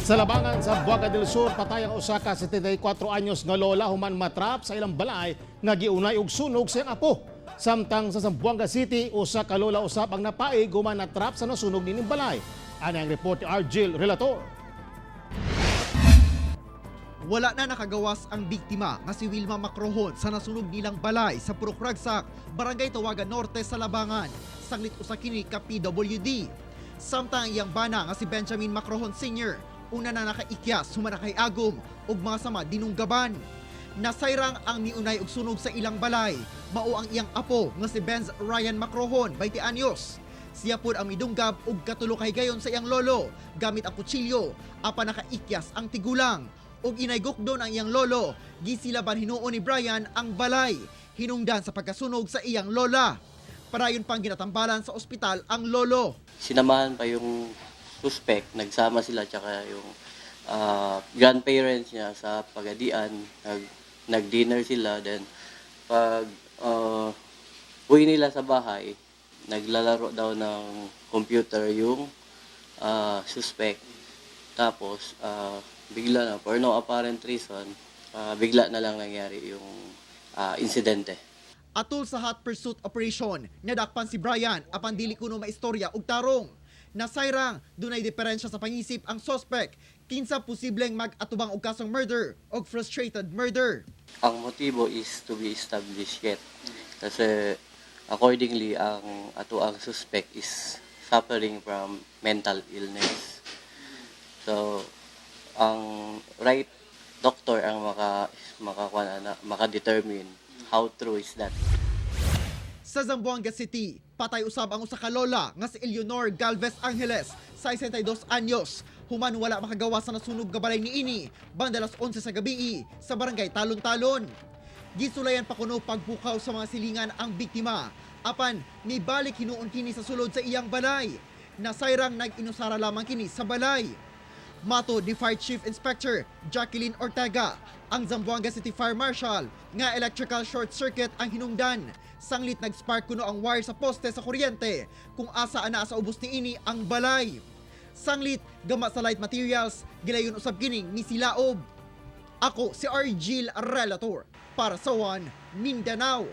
Sa labangan sa Buanga del Sur, patay ang usa ka 74 anyos nga lola human matrap sa ilang balay nga giunay og sunog sa iyang apo. Samtang sa Zamboanga City, usa ka lola usab ang napaig human natrap sa nasunog nining balay. Ani ang report ni Argel Relator. Wala na nakagawas ang biktima nga si Wilma Macrohon sa nasunog nilang balay sa Purok Ragsak, Barangay Tawagan Norte sa Labangan, sanglit usa kini ka PWD. Samtang iyang bana nga si Benjamin Macrohon Sr. una na nakaikyas humanakay agom ug mga sama dinunggaban. Nasayrang ang miunay og sunog sa ilang balay, mao ang iyang apo nga si Benz Ryan Macrohon, 20 anyos. Siya pod ang midunggab og katulo kay gayon sa iyang lolo gamit ang kutsilyo, apan nakaikyas ang tigulang. Og inaygukdon ang iyang lolo, gisilaban hinuon ni Brian ang balay, hinungdan sa pagkasunog sa iyang lola. Parayon pang ginatambalan sa ospital ang lolo. Sinamahan pa yung suspect, nagsama sila tsaka yung grandparents niya sa pagadian, nag-dinner sila, then pag uwi nila sa bahay, naglalaro daw ng computer yung suspect. Tapos bigla na, for no apparent reason, bigla na lang nangyari yung insidente. Atol sa hot pursuit operation, nadakpan si Brian apan dili kuno maistorya og tarong. Nasayrang dunay diferensya sa pangisip ang suspect, kinsa posibleng mag-atubang og kasong murder o frustrated murder. Ang motibo is to be established yet. Kasi accordingly, ang suspect is suffering from mental illness. So, ang right doctor ang maka-determine how true is that. Sa Zamboanga City, patay usab ang usa ka lola nga si Eleanor Galvez Angeles, 62 anyos. Human wala makagawa sa nasunog nga balay niini, banda alas 11 sa gabi sa barangay Talon-Talon. Gisulayan pa kuno pagbukaw sa mga silingan ang biktima. Apan mibalik hinuon kini sa sulod sa iyang balay. Nasayrang nag-inusara lamang kini sa balay. Mato ni Fire Chief Inspector Jacqueline Ortega, ang Zamboanga City Fire Marshal, nga electrical short circuit ang hinungdan. Sanglit nag-spark kuno ang wire sa poste sa kuryente kung asa ana sa ubos niini ang balay. Sanglit gama sa light materials, gilayon usab kining misilaob. Ako si Argel Relator para sa One Mindanao.